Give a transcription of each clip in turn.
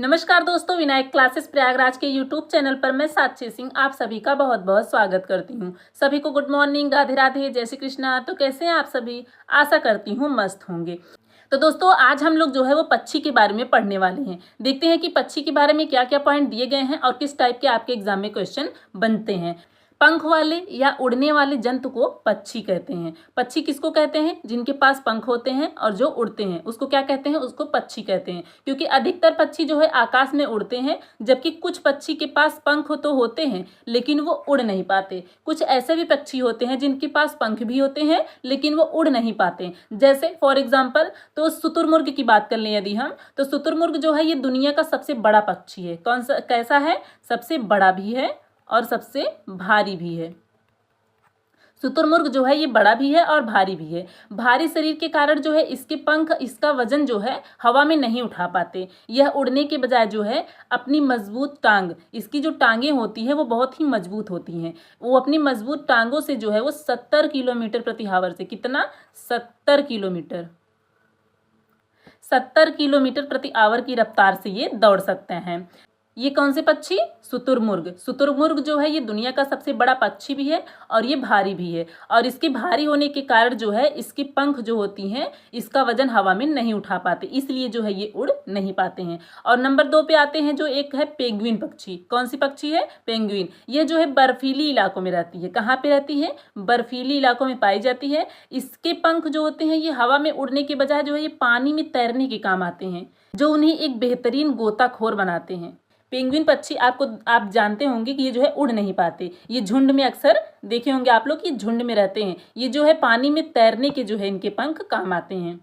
नमस्कार दोस्तों, विनायक क्लासेस प्रयागराज के यूट्यूब चैनल पर मैं साक्षी सिंह आप सभी का बहुत बहुत स्वागत करती हूँ। सभी को गुड मॉर्निंग, राधे राधे, जय श्री कृष्णा। तो कैसे हैं आप सभी? आशा करती हूँ मस्त होंगे। तो दोस्तों आज हम लोग जो है वो पक्षी के बारे में पढ़ने वाले हैं। देखते हैं कि पक्षी के बारे में क्या क्या पॉइंट दिए गए हैं और किस टाइप के आपके एग्जाम में क्वेश्चन बनते हैं। पंख वाले या उड़ने वाले जंतु को पक्षी कहते हैं। पक्षी किसको कहते हैं? जिनके पास पंख होते हैं और जो उड़ते हैं उसको क्या कहते हैं? उसको पक्षी कहते हैं। क्योंकि अधिकतर पक्षी जो है आकाश में उड़ते हैं, जबकि कुछ पक्षी के पास पंख तो होते हैं लेकिन वो उड़ नहीं पाते। कुछ ऐसे भी पक्षी होते हैं जिनके पास पंख भी होते हैं लेकिन वो उड़ नहीं पाते। जैसे फॉर एग्जाम्पल तो शुतुरमुर्ग की बात कर लें यदि हम, तो शुतुरमुर्ग जो है ये दुनिया का सबसे बड़ा पक्षी है। कौन सा, कैसा है? सबसे बड़ा भी है और सबसे भारी भी है। शुतुरमुर्ग जो है ये बड़ा भी है और भारी भी है। भारी शरीर के कारण जो है इसके पंख, इसका वजन जो है हवा में नहीं उठा पाते। यह उड़ने के बजाय जो है अपनी मजबूत टांग, इसकी जो टांगे होती है वो बहुत ही मजबूत होती हैं। वो अपनी मजबूत टांगों से जो है वो 70 किलोमीटर प्रति आवर से, कितना? 70 किलोमीटर, 70 किलोमीटर प्रति आवर की रफ्तार से ये दौड़ सकते हैं। ये कौन से पक्षी? शुतुरमुर्ग। शुतुरमुर्ग जो है ये दुनिया का सबसे बड़ा पक्षी भी है और ये भारी भी है। और इसके भारी होने के कारण जो है इसकी पंख जो होती हैं इसका वजन हवा में नहीं उठा पाते, इसलिए जो है ये उड़ नहीं पाते हैं। और नंबर 2 पे आते हैं जो एक है पेंगुइन पक्षी। कौन सी पक्षी है? पेंगुइन। ये जो है बर्फीली इलाकों में रहती है। कहाँ पे रहती है? बर्फीली इलाकों में पाई जाती है। इसके पंख जो होते हैं ये हवा में उड़ने के बजाय जो है ये पानी में तैरने के काम आते हैं, जो उन्हें एक बेहतरीन गोताखोर बनाते हैं। पेंगुइन पक्षी आप जानते होंगे कि ये जो है उड़ नहीं पाते। ये झुंड में, अक्सर देखे होंगे आप लोग कि झुंड में रहते हैं। ये जो है पानी में तैरने के जो है इनके पंख काम आते हैं।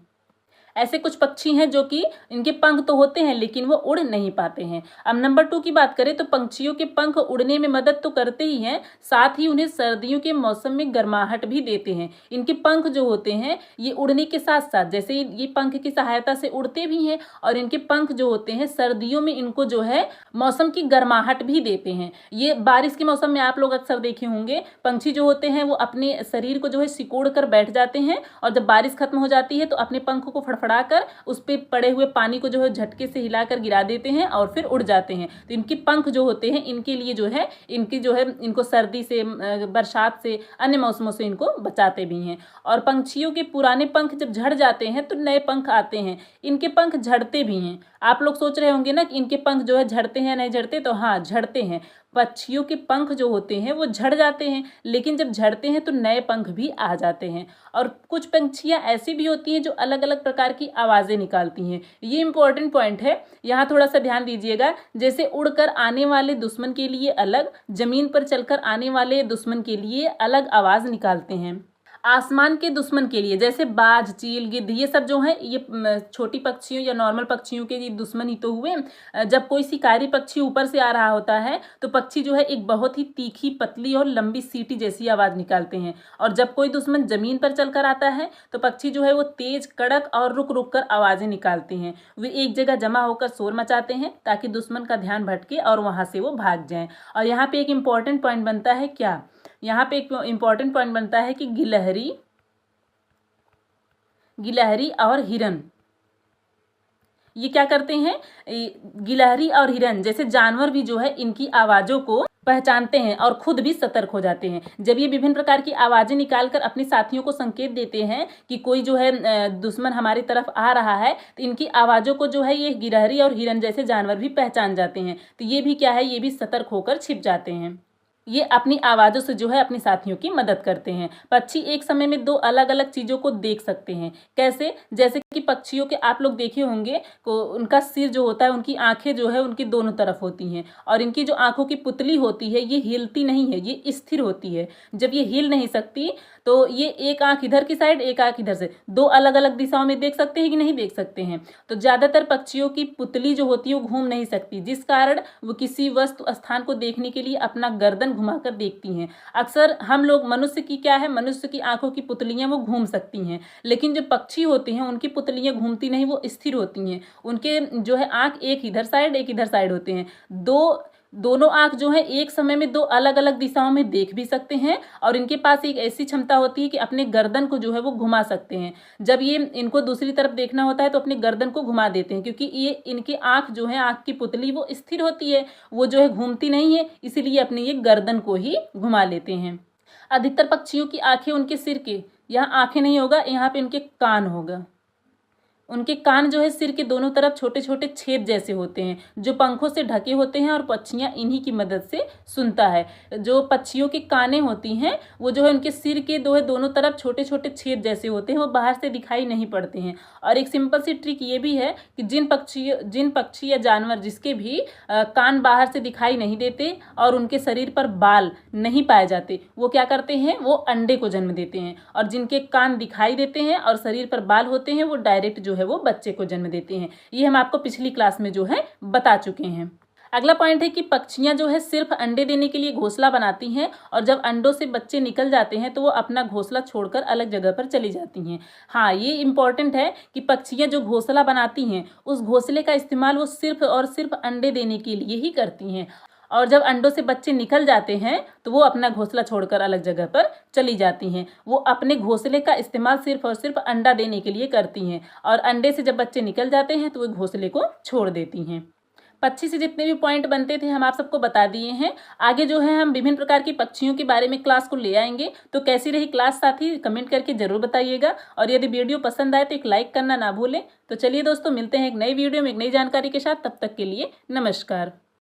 ऐसे कुछ पक्षी हैं जो कि इनके पंख तो होते हैं लेकिन वो उड़ नहीं पाते हैं। अब नंबर 2 की बात करें तो पंछियों के पंख उड़ने में मदद तो करते ही हैं, साथ ही उन्हें सर्दियों के मौसम में गर्माहट भी देते हैं। इनके पंख जो होते हैं ये उड़ने के साथ साथ, जैसे ये पंख की सहायता से उड़ते भी हैं और इनके पंख जो होते हैं सर्दियों में इनको जो है मौसम की गर्माहट भी देते हैं। ये बारिश के मौसम में आप लोग अक्सर देखे होंगे पंछी जो होते हैं वो अपने शरीर को जो है सिकोड़ कर बैठ जाते हैं और जब बारिश खत्म हो जाती है तो अपने पंख को फड़फड़ाकर उस पे पड़े हुए पानी को जो है झटके से हिलाकर गिरा देते हैं और फिर उड़ जाते हैं। तो इनके पंख जो होते हैं इनके लिए जो है इनको सर्दी से, बरसात से, अन्य मौसमों से इनको बचाते भी हैं। और पंछियों के पुराने पंख जब झड़ जाते हैं तो नए पंख आते हैं। इनके पंख झड़ते भी हैं। आप लोग सोच रहे होंगे ना कि इनके पंख जो है झड़ते हैं नहीं झड़ते, तो हाँ झड़ते हैं। पक्षियों के पंख जो होते हैं वो झड़ जाते हैं लेकिन जब झड़ते हैं तो नए पंख भी आ जाते हैं। और कुछ पंछियां ऐसी भी होती हैं जो अलग अलग प्रकार की आवाजें निकालती हैं। ये इंपॉर्टेंट पॉइंट है, यहाँ थोड़ा सा ध्यान दीजिएगा। जैसे उड़कर आने वाले दुश्मन के लिए अलग, जमीन पर चलकर आने वाले दुश्मन के लिए अलग आवाज निकालते हैं। आसमान के दुश्मन के लिए जैसे बाज, चील, गिद्ध, ये सब जो है ये छोटी पक्षियों या नॉर्मल पक्षियों के ये दुश्मन ही तो हुए। जब कोई शिकारी पक्षी ऊपर से आ रहा होता है तो पक्षी जो है एक बहुत ही तीखी, पतली और लंबी सीटी जैसी आवाज निकालते हैं। और जब कोई दुश्मन जमीन पर चलकर आता है तो पक्षी जो है वो तेज, कड़क और रुक रुक कर आवाजें निकालते हैं। वे एक जगह जमा होकर शोर मचाते हैं ताकि दुश्मन का ध्यान भटके और वहां से वो भाग जाए। और यहाँ पे एक इंपॉर्टेंट पॉइंट बनता है, क्या? यहाँ पे एक इंपॉर्टेंट पॉइंट बनता है कि गिलहरी और हिरन ये क्या करते हैं? गिलहरी और हिरन जैसे जानवर भी जो है इनकी आवाजों को पहचानते हैं और खुद भी सतर्क हो जाते हैं। जब ये विभिन्न प्रकार की आवाजें निकालकर अपने साथियों को संकेत देते हैं कि कोई जो है दुश्मन हमारी तरफ आ रहा है, तो इनकी आवाजों को जो है ये गिलहरी और हिरन जैसे जानवर भी पहचान जाते हैं। तो ये भी क्या है? ये भी सतर्क होकर छिप जाते हैं। ये अपनी आवाज़ों से जो है अपने साथियों की मदद करते हैं। पक्षी एक समय में 2 अलग अलग चीज़ों को देख सकते हैं। कैसे? जैसे कि पक्षियों के आप लोग देखे होंगे को उनका सिर जो होता है, उनकी आंखें जो है उनकी दोनों तरफ होती हैं और इनकी जो आंखों की पुतली होती है ये हिलती नहीं है, ये स्थिर होती है। जब ये हिल नहीं सकती तो ये एक आंख इधर की साइड, एक आंख इधर से, 2 अलग अलग दिशाओं में देख सकते हैं कि नहीं देख सकते हैं। तो ज़्यादातर पक्षियों की पुतली जो होती है वो घूम नहीं सकती, जिस कारण वो किसी वस्तु स्थान को देखने के लिए अपना गर्दन घुमाकर देखती हैं। अक्सर हम लोग, मनुष्य की क्या है, मनुष्य की आंखों की पुतलियां वो घूम सकती हैं, लेकिन जो पक्षी होते हैं उनकी पुतलियां घूमती नहीं, वो स्थिर होती हैं। उनके जो है आंख एक इधर साइड एक इधर साइड होते हैं। 2 दोनों आँख जो है एक समय में दो अलग अलग दिशाओं में देख भी सकते हैं और इनके पास एक ऐसी क्षमता होती है कि अपने गर्दन को जो है वो घुमा सकते हैं। जब ये इनको दूसरी तरफ देखना होता है तो अपने गर्दन को घुमा देते हैं, क्योंकि ये इनकी आँख जो है, आँख की पुतली वो स्थिर होती है, वो जो है घूमती नहीं है, इसीलिए अपनी ये गर्दन को ही घुमा लेते हैं। अधिकतर पक्षियों की आंखें उनके सिर के, यहाँ आंखें नहीं होगा, यहाँ पे इनके कान होगा। उनके कान जो है सिर के दोनों तरफ छोटे छोटे छेद जैसे होते हैं, जो पंखों से ढके होते हैं और पक्षियां इन्हीं की मदद से सुनता है। जो पक्षियों की कानें होती हैं वो जो है उनके सिर के दोनों तरफ छोटे छोटे छेद जैसे होते हैं, वो बाहर से दिखाई नहीं पड़ते हैं। और एक सिंपल सी ट्रिक ये भी है कि जिन पक्षी या जानवर जिसके भी कान बाहर से दिखाई नहीं देते और उनके शरीर पर बाल नहीं पाए जाते, वो क्या करते हैं, वो अंडे को जन्म देते हैं। और जिनके कान दिखाई देते हैं और शरीर पर बाल होते हैं, वो डायरेक्ट जो है वो बच्चे को जन्म देते हैं। ये हम आपको पिछली क्लास में जो है बता चुके हैं। अगला पॉइंट है कि पक्षियां जो है सिर्फ अंडे देने के लिए घोंसला बनाती हैं और जब अंडों से बच्चे निकल जाते हैं तो वो अपना घोंसला छोड़कर अलग जगह पर चली जाती हैं। हाँ, ये इंपॉर्टेंट है कि पक्षियां जो घोंसला बनाती हैं उस घोंसले का इस्तेमाल वो सिर्फ और सिर्फ अंडे देने के लिए ही करती हैं, और जब अंडों से बच्चे निकल जाते हैं तो वो अपना घोंसला छोड़कर अलग जगह पर चली जाती हैं। वो अपने घोंसले का इस्तेमाल सिर्फ और सिर्फ अंडा देने के लिए करती हैं, और अंडे से जब बच्चे निकल जाते हैं तो वो घोंसले को छोड़ देती हैं। पक्षी से जितने भी पॉइंट बनते थे हम आप सबको बता दिए हैं। आगे जो है हम विभिन्न प्रकार की पक्षियों के बारे में क्लास को ले आएंगे। तो कैसी रही क्लास साथी, कमेंट करके जरूर बताइएगा, और यदि वीडियो पसंद आए तो एक लाइक करना ना भूलें। तो चलिए दोस्तों, मिलते हैं एक नई वीडियो में एक नई जानकारी के साथ। तब तक के लिए नमस्कार।